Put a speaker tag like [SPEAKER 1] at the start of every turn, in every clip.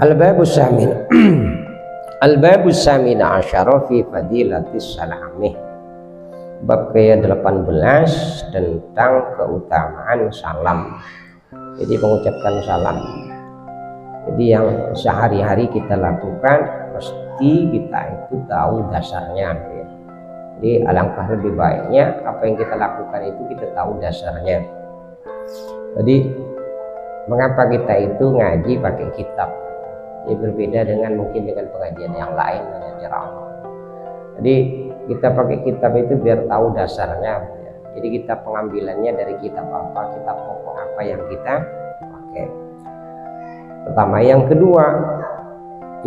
[SPEAKER 1] Al-babus samin Al-babus samin asyara fi fadilatis salami. Bab ke-18 tentang keutamaan salam. Jadi mengucapkan salam, jadi yang sehari-hari kita lakukan mesti kita itu tahu dasarnya ya. Jadi alangkah lebih baiknya apa yang kita lakukan itu kita tahu dasarnya. Jadi mengapa kita itu ngaji pakai kitab? Ini berbeda dengan mungkin dengan pengajian yang lain, dengan ceramah. Jadi kita pakai kitab itu biar tahu dasarnya ya. Jadi kita pengambilannya dari kitab apa, kitab pokok apa yang kita pakai. Pertama, yang kedua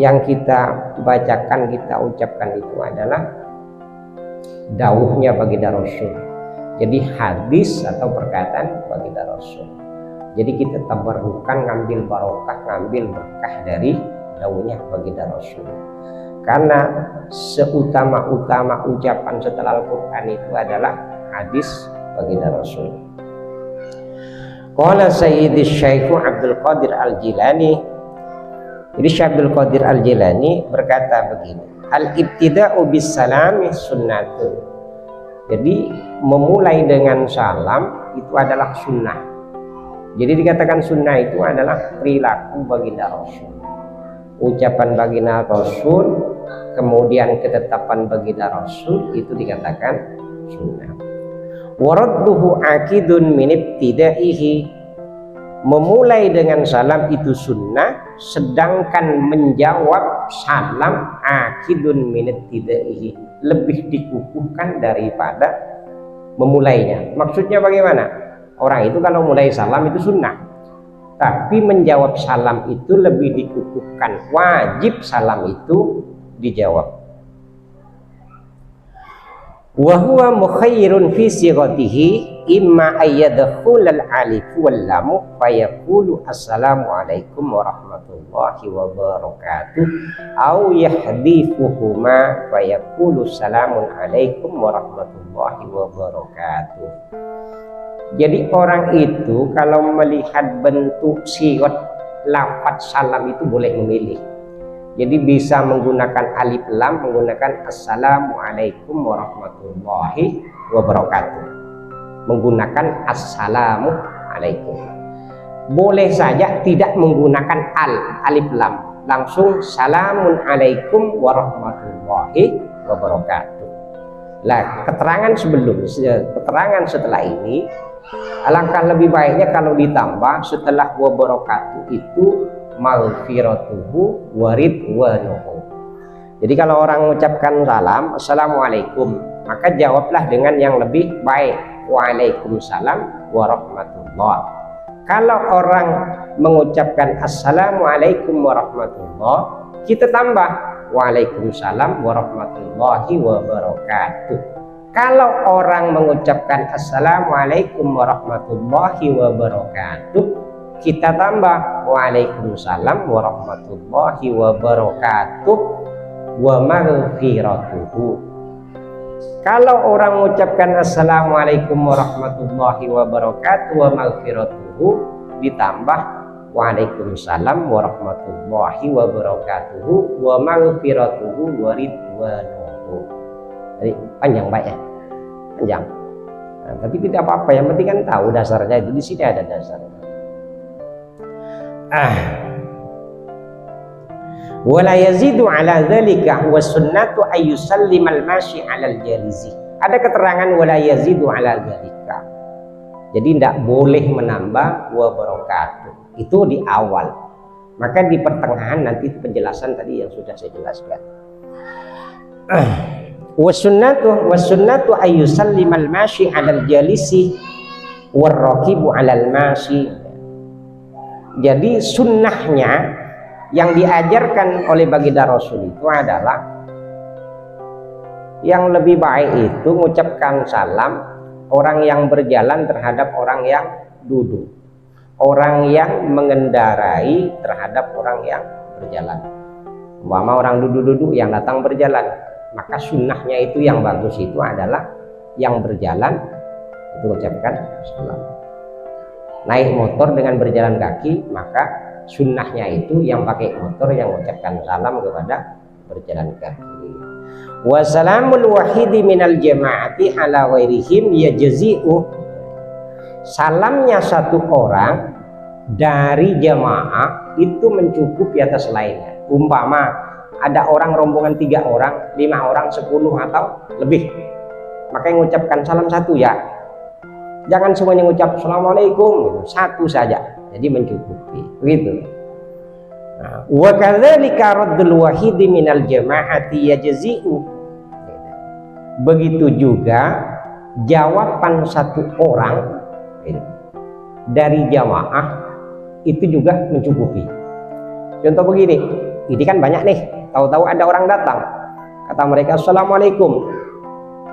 [SPEAKER 1] yang kita bacakan, kita ucapkan itu adalah dawuhnya baginda Rasul. Jadi hadis atau perkataan baginda Rasul. Jadi kita tabarrukan, ngambil barokah, ngambil berkah dari dawuhnya baginda Rasul. Karena seutama-utama ucapan setelah Al-Quran itu adalah hadis baginda Rasul. Qala Sayyidi Syekh Abdul Qadir Al-Jilani. Jadi Syekh Abdul Qadir Al-Jilani berkata begini, al-ibtida'u bis salami sunnatun. Jadi memulai dengan salam itu adalah sunnah. Jadi dikatakan sunnah itu adalah perilaku baginda Rasul, ucapan baginda Rasul, kemudian ketetapan baginda Rasul, itu dikatakan sunnah. Waradduhu akidun min ibtidaihi. Memulai dengan salam itu sunnah, sedangkan menjawab salam akidun min ibtidaihi, lebih dikukuhkan daripada memulainya. Maksudnya bagaimana? Orang itu kalau mulai salam itu sunnah, tapi menjawab salam itu lebih dikukuhkan, wajib salam itu dijawab. Wa huwa mukhayyirun fi sighatihi imma ayyadkhulal alif wal lam fa yaqulu assalamu alaikum warahmatullahi wabarakatuh au yahdifuhuma fa yaqulu assalamun alaikum warahmatullahi wabarakatuh. Jadi orang itu kalau melihat bentuk sigot lafaz salam itu boleh memilih. Jadi bisa menggunakan alif lam, menggunakan assalamualaikum warahmatullahi wabarakatuh, menggunakan assalamualaikum. Boleh saja tidak menggunakan alif lam, langsung salamun alaikum warahmatullahi wabarakatuh. Lah keterangan setelah ini, alangkah lebih baiknya kalau ditambah setelah wabarakatuh itu maghfiratuhu wa ridwanuhu. Jadi kalau orang mengucapkan salam assalamualaikum, maka jawablah dengan yang lebih baik, waalaikumsalam warahmatullah. Kalau orang mengucapkan assalamualaikum warahmatullah, kita tambah waalaikumsalam warahmatullahi wabarakatuh. Kalau orang mengucapkan assalamualaikum warahmatullahi wabarakatuh, kita tambah waalaikumsalam warahmatullahi wabarakatuh wa maghfiratuhu. Kalau orang mengucapkan assalamualaikum warahmatullahi wabarakatuh wa maghfiratuhu, ditambah waalaikumsalam warahmatullahi wabarakatuh wa maghfiratuhu wa ridwanuhu. Jadi panjang Pak ya, panjang. Nah, tapi tidak apa-apa, yang penting kan tahu dasarnya itu, di sini ada dasarnya. Wala yazidu ala dzalika wa sunnatu ay yusallimal mashi alal jalizi. Ada keterangan wala yazidu ala dzalika. Jadi tidak boleh menambah wa barakatuh. Itu di awal. Maka di pertengahan nanti penjelasan tadi yang sudah saya jelaskan. Wa sunnatu ay yusallimal mashi alal jalisi war raqibu alal mashi. Jadi sunnahnya yang diajarkan oleh baginda Rasul itu adalah yang lebih baik itu mengucapkan salam orang yang berjalan terhadap orang yang duduk, orang yang mengendarai terhadap orang yang berjalan. Umpama orang duduk-duduk, yang datang berjalan, maka sunnahnya itu yang bagus itu adalah yang berjalan itu ucapkan salam. Naik motor dengan berjalan kaki, maka sunnahnya itu yang pakai motor yang mengucapkan salam kepada berjalan kaki. Wa salamul wahidi minal jama'ati ala ghairihim yajzi'u. Salamnya satu orang dari jamaah itu mencukupi atas lainnya. Umpama ada orang rombongan 3 orang, 5 orang, 10 atau lebih, maka yang mengucapkan salam satu ya. Jangan semuanya mengucap assalamualaikum, satu saja. Jadi mencukupi. Begitu. Wa kadzalika raddul wahidi minal jama'ati yajzi'u. Begitu juga jawaban satu orang dari jamaah itu juga mencukupi. Contoh begini, ini kan banyak nih, tahu-tahu ada orang datang, kata mereka assalamualaikum,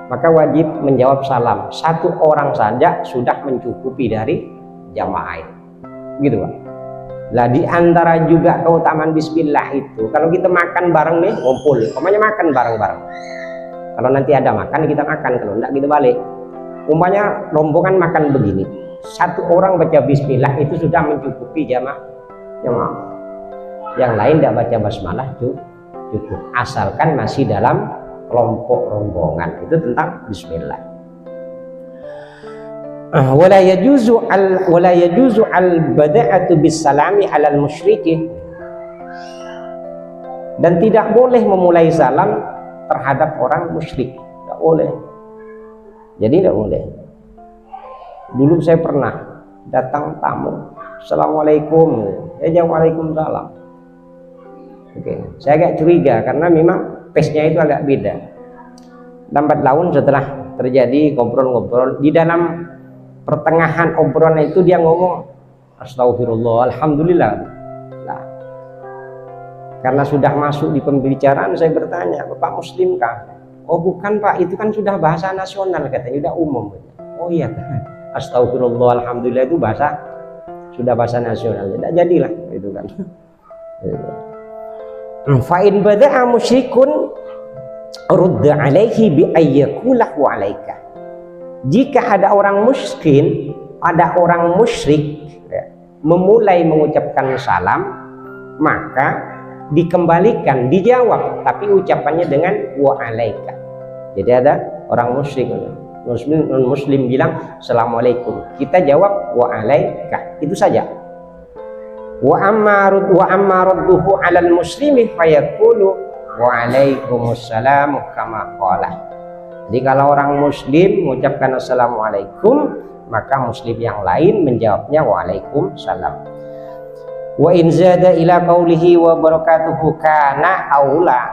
[SPEAKER 1] maka wajib menjawab salam. Satu orang saja sudah mencukupi dari jamaah itu, gitu Pak. Lah di antara juga keutamaan bismillah itu, kalau kita makan bareng nih, ngumpul, umpamanya makan bareng-bareng. Kalau nanti ada makan, kita makan, kalau enggak kita balik. Umpamanya rombongan makan begini, satu orang baca bismillah itu sudah mencukupi jamaah. Yang lain tidak baca basmalah cukup, asalkan masih dalam kelompok rombongan. Itu tentang bismillah. Wala yajuzu al bada'atu bis salami alal musyriki. Dan tidak boleh memulai salam terhadap orang musyrik, tidak boleh. Jadi tidak boleh. Dulu saya pernah datang tamu, assalamualaikum, jawab waalaikumsalam. Oke, saya agak curiga karena memang pace-nya itu agak beda. Lambat laun setelah terjadi ngobrol-ngobrol, di dalam pertengahan obrolan itu dia ngomong astagfirullah, alhamdulillah. Nah, karena sudah masuk di pembicaraan, saya bertanya, Bapak Muslim kah? Oh bukan Pak, itu kan sudah bahasa nasional katanya, sudah umum. Oh iya, astagfirullah, alhamdulillah itu sudah bahasa nasional. Tidak jadilah itu kan. Fa'in bada'a musyrikun rudda alaihi bi ayyakulahu alaika. Jika ada orang musyrik, memulai mengucapkan salam, maka dikembalikan, dijawab, tapi ucapannya dengan wa alaika. Jadi ada orang musyrik, muslim bilang assalamualaikum, kita jawab wa alaika, itu saja. Wa amma radduhu 'alal muslimi fayaqulu wa alaikumussalam kama qala. Jadi kalau orang muslim mengucapkan assalamualaikum, maka muslim yang lain menjawabnya waalaikumsalam. Wa in zada ila qaulihi wa barakatuhu kana aula.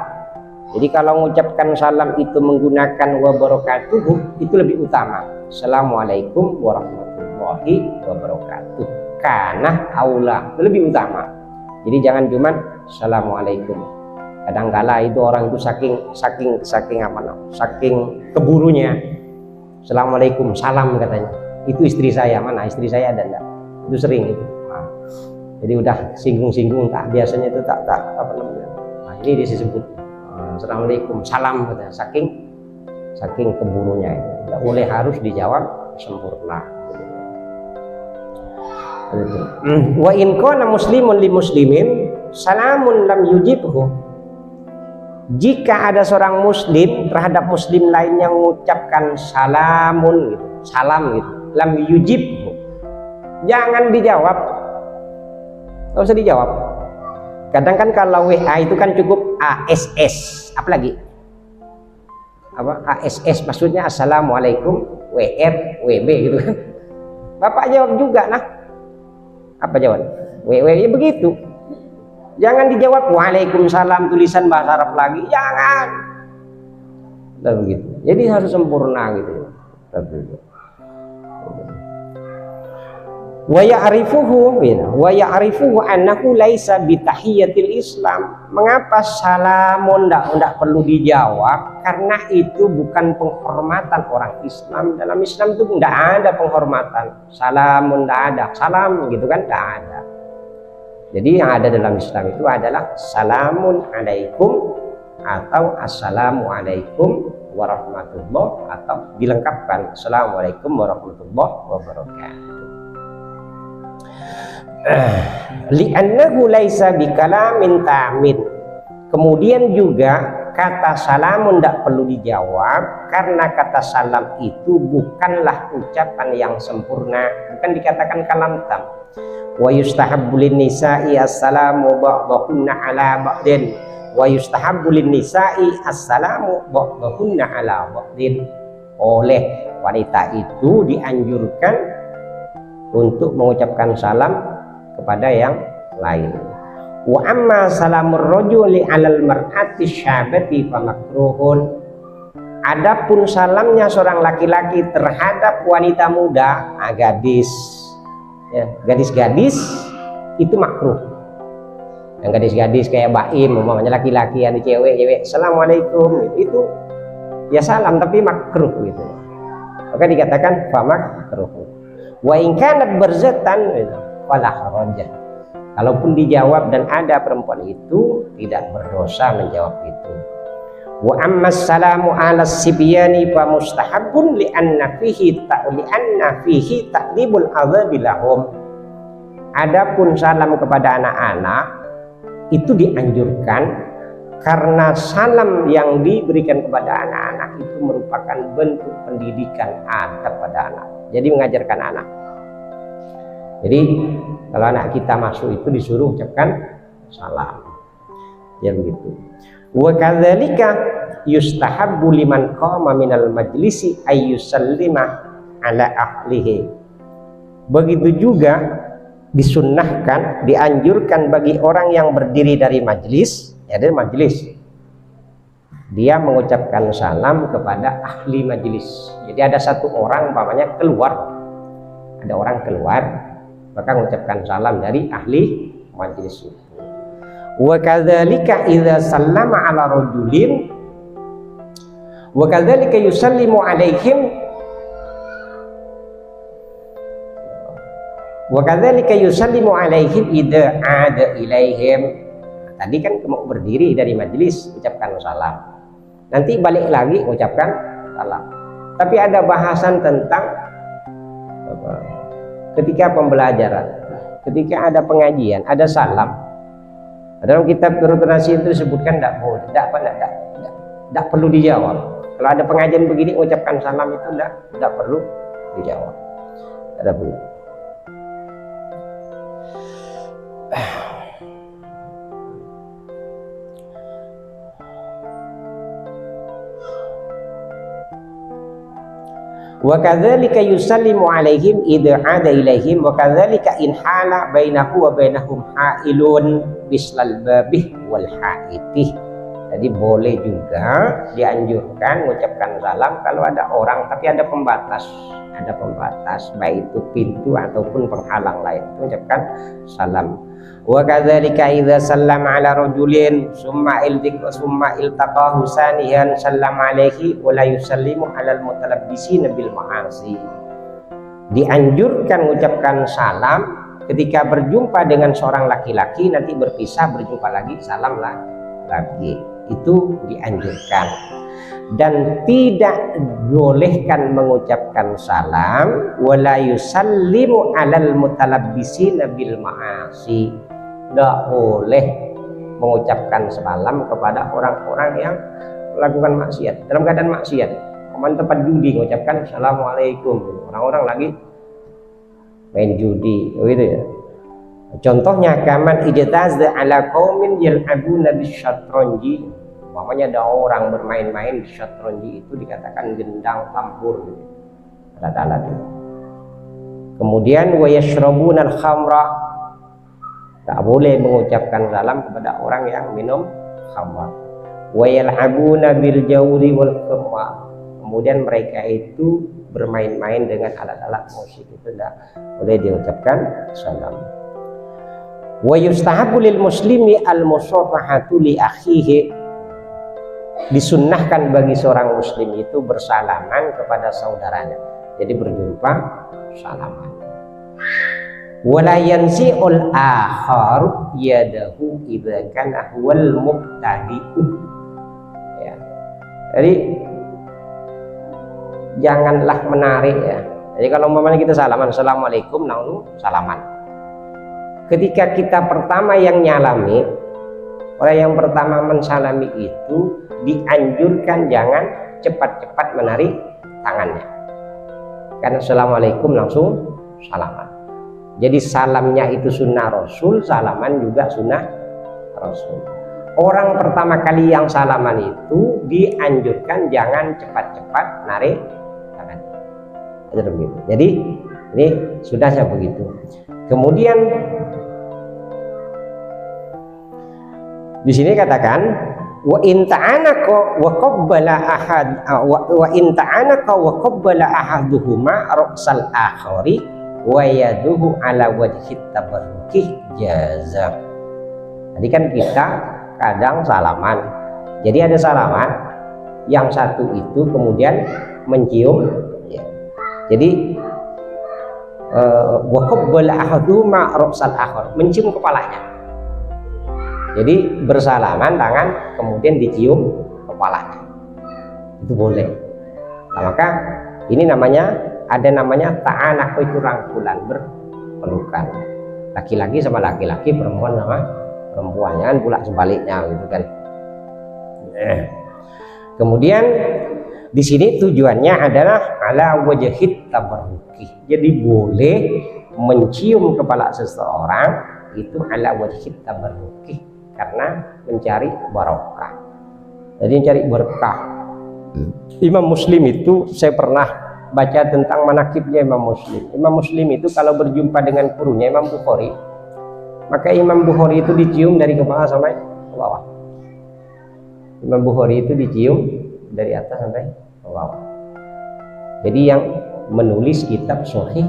[SPEAKER 1] Jadi kalau mengucapkan salam itu menggunakan wa barakatuhu, itu lebih utama. Assalamualaikum warahmatullahi wabarakatuh. Kana aula, itu lebih utama. Jadi jangan cuma assalamualaikum. Kadangkala itu orang itu saking keburunya assalamualaikum salam katanya, itu istri saya, mana istri saya ada enggak, itu sering itu. Nah, jadi udah singgung-singgung, tak biasanya itu tak apa namanya, nah, ini disebut assalamualaikum salam katanya, saking keburunya itu. Enggak boleh, harus dijawab sempurna. Wa in qala muslimun li muslimin salamun lam yujibhu. Jika ada seorang muslim terhadap muslim lain yang mengucapkan salamun gitu, salam gitu, lam yujibhu, jangan dijawab, nggak usah dijawab. Kadang kan kalau WA itu kan cukup ASS, apa lagi? Apa ASS maksudnya assalamualaikum WR WB gitu kan. Bapak jawab juga nah. Apa jawab? WW ya begitu. Jangan dijawab waalaikumsalam tulisan bahasa Arab lagi, jangan. Dan begitu. Jadi harus sempurna gitu. wa ya'rifuhu annahu laisa bitahiyatil Islam. Mengapa salamun ndak perlu dijawab? Karena itu bukan penghormatan orang Islam. Dalam Islam itu ndak ada penghormatan. Salamun ndak ada, salam gitu kan ndak ada. Jadi yang ada dalam Islam itu adalah salamun alaikum atau assalamu alaikum warahmatullah, atau dilengkapkan assalamualaikum warahmatullahi wabarakatuh. Li'annahu laisa bikalamin ta'min. Kemudian juga kata salamun tidak perlu dijawab karena kata salam itu bukanlah ucapan yang sempurna, bukan dikatakan kalam tam. Wa yustahabbu lin-nisa'i assalamu ba'dahunna ala ba'din, wa yustahabbu lin-nisa'i assalamu ba'dahunna ala ba'din. Oleh wanita itu dianjurkan untuk mengucapkan salam kepada yang lain. Wa amma salamur rajuli 'alal mar'ati syabati fa makruhun. Adapun salamnya seorang laki-laki terhadap wanita muda, gadis, ya, gadis-gadis itu makruh. Yang gadis-gadis kayak baim, umpamanya laki-laki, ada cewek-cewek, assalamualaikum, itu ya salam tapi makruh gitu. Maka dikatakan fa makruh. Wa in kanat barzatan wala haraj. Kalaupun dijawab dan ada perempuan itu, tidak berdosa menjawab itu. Wa amma salamu ala sibyani fa mustahabun li'anna fihi ta'dibul adzabi lahum. Adapun salam kepada anak-anak itu dianjurkan karena salam yang diberikan kepada anak-anak itu merupakan bentuk pendidikan adab pada anak. Jadi mengajarkan anak. Jadi kalau anak kita masuk itu disuruh ucapkan salam, ya begitu. Wa kadzalika yustahabbu liman qama minal majlisi ay yusallima ala ahlihi. Begitu juga disunnahkan, dianjurkan bagi orang yang berdiri dari majlis, ya dari majlis, dia mengucapkan salam kepada ahli majlis. Jadi ada satu orang umpamanya keluar, ada orang keluar, maka mengucapkan salam dari ahli majlis itu. Wa kadzalika idza sallama ala rajulin wa kadzalika yusallimu alaihim wa kadzalika yusallimu alaihim idza ada ilaihim. Tadi kan mau berdiri dari majlis ucapkan salam, nanti balik lagi ucapkan salam. Tapi ada bahasan tentang ketika pembelajaran, ketika ada pengajian, ada salam. Dalam kitab Nurul-Nasi itu disebutkan tidak perlu dijawab. Kalau ada pengajian begini, ucapkan salam itu tidak perlu dijawab. Tidak perlu. Wa kadzalika yusallimu alaihim idza ada ilaihim wa kadzalika in hala bainahu wa bainahum hailun bislal babih wal haitih. Jadi boleh juga dianjurkan mengucapkan salam kalau ada orang tapi ada pembatas, baik itu pintu ataupun penghalang lain, mengucapkan salam. Wa kadzalika idza sallama ala rajulin summa iltaqahu saniyan sallama alaihi wa la yusallimu ala al-mutalabbisina bil ma'asi. Dianjurkan mengucapkan salam ketika berjumpa dengan seorang laki-laki, nanti berpisah berjumpa lagi, salam lagi. Itu dianjurkan. Dan tidak bolehkan mengucapkan salam wala yusallimu alal mutalabbisina bil ma'asi. Tidak boleh mengucapkan salam kepada orang-orang yang melakukan maksiat, dalam keadaan maksiat. Kemarin tempat judi mengucapkan assalamualaikum, orang-orang lagi main judi, gitu ya. Contohnya kaman ijtazza ala qaumin yal'abuna bisyatranji. Umpamanya ada orang bermain-main syatranji, itu dikatakan gendang tambur gitu. Alat-alat itu. Kemudian wa yashrabuna al-khamra. Tak boleh mengucapkan salam kepada orang yang minum khamar. Wa yal'abuna bil jawri wal qamma. Kemudian mereka itu bermain-main dengan alat-alat musik itu tidak boleh diucapkan salam. Wa yustahabu lil muslimi al musafahatu li akhihi, disunnahkan bagi seorang muslim itu bersalaman kepada saudaranya. Jadi berjumpa salaman. Wala yansi'ul akhar yadahu idza kana huwal mubtadi'u. Ya. Jadi janganlah menarik ya. Jadi kalau umpamanya kita salaman, assalamualaikum, lalu salaman. Ketika kita pertama yang nyalami, orang yang pertama mensalami itu dianjurkan jangan cepat-cepat menarik tangannya. Karena assalamualaikum langsung salaman. Jadi salamnya itu sunnah Rasul, salaman juga sunnah Rasul. Orang pertama kali yang salaman itu dianjurkan jangan cepat-cepat narik tangan. Jadi ini sudahnya begitu. Kemudian di sini katakan wa in ta'anaka wa qabbala ahad wa in ta'anaka wa qabbala ahaduhuma ra'sal akhari wa yaduhu ala wajhi tabarruki jaza. Jadi kan kita kadang salaman. Jadi ada salaman yang satu itu kemudian mencium ya. Jadi wa qabbala ahaduhuma ra'sal akhar, mencium kepalanya. Jadi bersalaman tangan kemudian dicium kepalanya, itu boleh. Nah, maka ini namanya ta'anak, itu rangkulan, berpelukan. Laki-laki sama laki-laki, perempuan sama perempuan, jangan pula sebaliknya gitu kan. Kemudian di sini tujuannya adalah ala wajhit tabarruki. Jadi boleh mencium kepala seseorang itu ala wajhit tabarruki, karena mencari barokah. Jadi mencari berkah. Imam Muslim itu saya pernah baca tentang manakibnya Imam Muslim. Imam Muslim itu kalau berjumpa dengan gurunya Imam Bukhari, maka Imam Bukhari itu dicium dari kepala sampai ke bawah. Imam Bukhari itu dicium dari atas sampai ke bawah. Jadi yang menulis kitab Sahih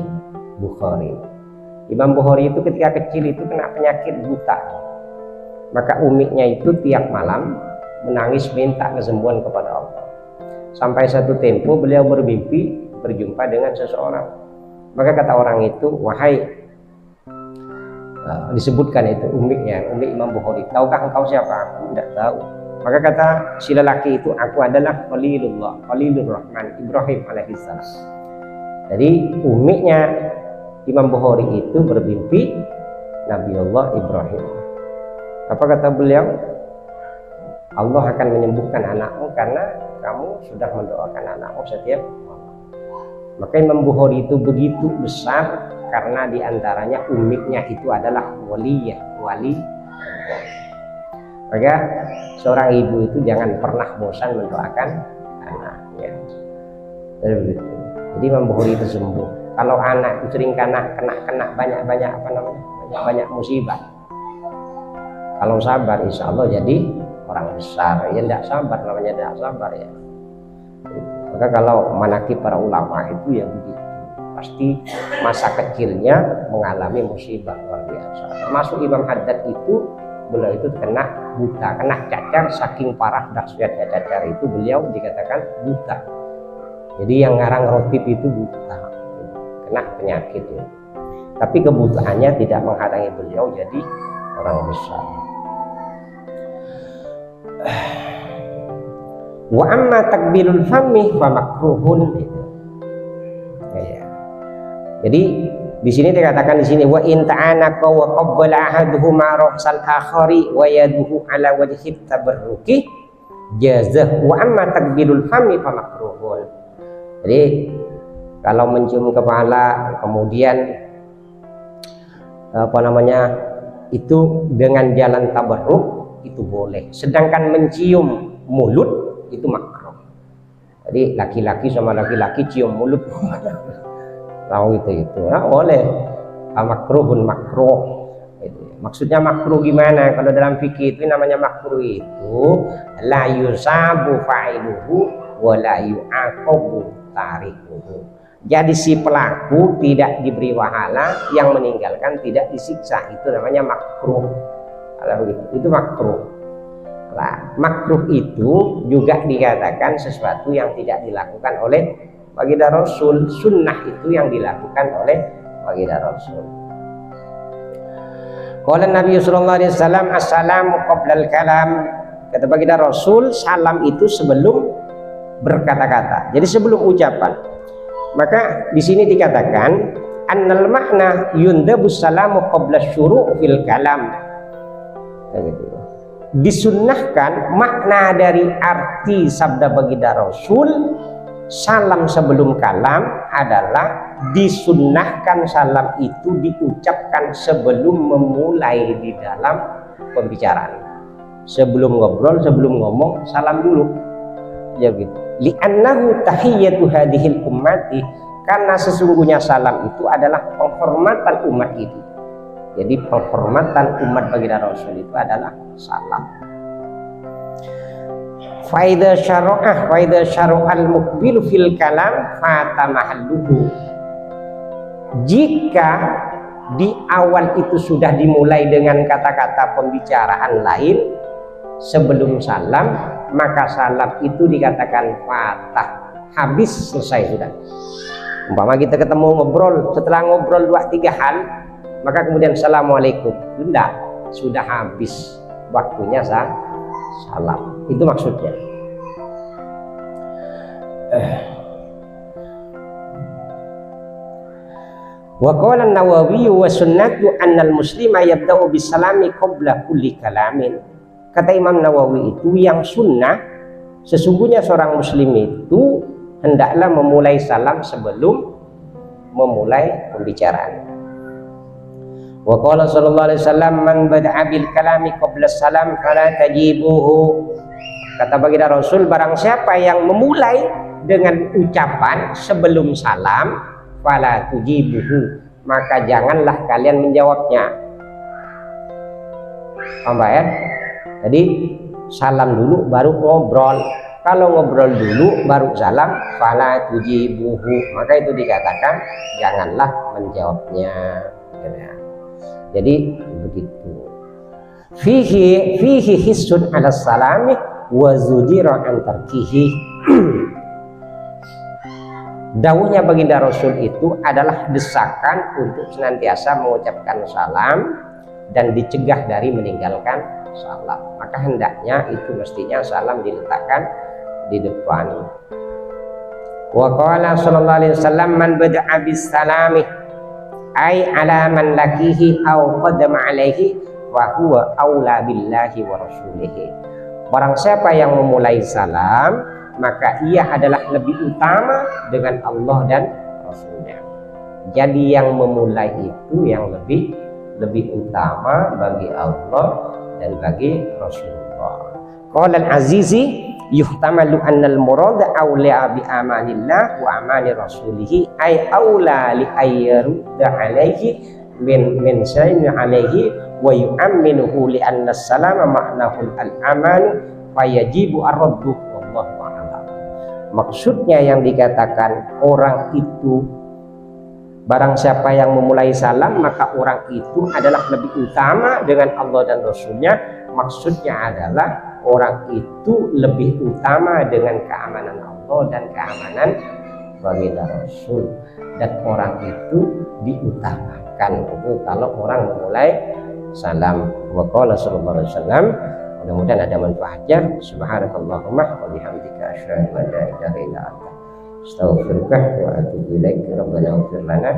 [SPEAKER 1] Bukhari, Imam Bukhari itu ketika kecil itu kena penyakit buta. Maka umiknya itu tiap malam menangis minta kesembuhan kepada Allah. Sampai satu tempo beliau bermimpi berjumpa dengan seseorang. Maka kata orang itu, wahai disebutkan itu umiknya, umik Imam Bukhari, tahukah engkau siapa? Aku tidak tahu. Maka kata si lelaki itu, aku adalah Khalilullah, Khalilur Rahman, Ibrahim alaihissalam. Jadi umiknya Imam Bukhari itu bermimpi Nabiullah Ibrahim. Apa kata beliau? Allah akan menyembuhkan anakmu karena kamu sudah mendoakan anakmu setiap malam. Maka Imam Bukhari itu begitu besar karena diantaranya umiknya itu adalah wali. Maka seorang ibu itu jangan pernah bosan mendoakan anaknya. Jadi Imam Bukhari itu sembuh. Kalau anak itu sering kena banyak musibah. Kalau sabar, insya Allah jadi orang besar. Ya tidak sabar, namanya tidak sabar ya. Maka kalau manakib para ulama itu ya begitu. Pasti masa kecilnya mengalami musibah luar biasa. Termasuk Imam Haddad itu, beliau itu kena buta, kena cacar, saking parah dahsyatnya cacar itu beliau dikatakan buta. Jadi yang ngarang Rotib itu buta, kena penyakit ya. Tapi kebutaannya tidak menghalangi beliau jadi orang besar. Wa amma takbilul fami fa makruhun. Ya. Jadi di sini dikatakan di sini wa in ta'anaka wa qabbala ahaduhuma ra'sal akhari wa yaduhu ala wajhi tabarruki jazah. Wa amma takbilul fami fa makruhun. Jadi kalau mencium kepala kemudian itu dengan jalan tabarruk itu boleh. Sedangkan mencium mulut itu makruh. Jadi laki-laki sama laki-laki cium mulut tahu itu nah, boleh. Makruhun makruh. Maksudnya makruh gimana? Kalau dalam fikih itu namanya makruh itu la yusabu fa'iluhu wa la yu'aqabu tarikuhu. Jadi si pelaku tidak diberi pahala, yang meninggalkan tidak disiksa. Itu namanya makruh. Kalau begitu, itu makruh. Nah, makruh itu juga dikatakan sesuatu yang tidak dilakukan oleh baginda Rasul. Sunnah itu yang dilakukan oleh baginda Rasul. Qala Nabi sallallahu alaihi wasallam, assalamu qablal kalam. Kata baginda Rasul, salam itu sebelum berkata-kata. Jadi sebelum ucapan. Maka di sini dikatakan annal makna yundabus salamu qabla syuru' fil kalam. Disunnahkan, makna dari arti sabda baginda Rasul salam sebelum kalam adalah disunnahkan salam itu diucapkan sebelum memulai di dalam pembicaraan. Sebelum ngobrol, sebelum ngomong, salam dulu. Ya gitu. Li'annahu tahiyyatu hadhil ummati, karena sesungguhnya salam itu adalah penghormatan umat ini. Jadi penghormatan umat baginda Rasul itu adalah salam. Faida syara'al muqbil fil kalam fata mahalluhu. Jika di awal itu sudah dimulai dengan kata-kata pembicaraan lain sebelum salam, maka salam itu dikatakan fatah, habis, selesai sudah. Umpama kita ketemu ngobrol, setelah ngobrol 2-3 hal, maka kemudian assalamualaikum, sudah habis waktunya salam. Itu maksudnya. Wa qala an-Nawawi wa sunnatu annal muslima yabda'u bisalami qabla kulli kalamin. Kata Imam Nawawi itu yang sunnah, sesungguhnya seorang muslim itu hendaklah memulai salam sebelum memulai pembicaraan. Wa qala sallallahu alaihi wasallam man bada'a bil kalami qabla salam fala tajibuhu. Kata baginda Rasul, barang siapa yang memulai dengan ucapan sebelum salam, fala tujibuhu, maka janganlah kalian menjawabnya. Paham ya? Jadi salam dulu baru ngobrol. Kalau ngobrol dulu baru salam, fala tujibuhu, maka itu dikatakan janganlah menjawabnya. Jadi begitu. Fihi hissun ala salami wa zujira an tarkihi. Dawuhnya baginda Rasul itu adalah desakan untuk senantiasa mengucapkan salam dan dicegah dari meninggalkan salam. Maka hendaknya itu mestinya salam diletakkan di depan. Wa qala sallallahu alaihi wasallam man bada'a bis salami ay ala man lakihi aw qadama alaihi wa huwa aula billahi wa rasulihi. Barang siapa yang memulai salam, maka ia adalah lebih utama dengan Allah dan Rasulnya. Jadi yang memulai itu yang lebih utama bagi Allah dan bagi Rasulullah. Qala al-Azizi yuhtamalu annal murad awla bi amanillah wa amani rasulih ay awla li ayyarudda alaihi min syai'in alaihi wa yu'minuhu li anna salama ma'nahu al-aman fayajibu ar-raddu wallahu a'lam. Maksudnya yang dikatakan orang itu, barang siapa yang memulai salam maka orang itu adalah lebih utama dengan Allah dan Rasulnya. Maksudnya adalah orang itu lebih utama dengan keamanan Allah dan keamanan baginda Rasul, dan orang itu diutamakan itu kalau orang memulai salam. Wa qala sallallahu alaihi wasallam, mudah-mudahan ada manfaatnya. Subhanakallahumma wa bihamdika asyhadu an la ilaha illa anta astaghfiruka wa atubu ilaik. Rabbana ighfir lana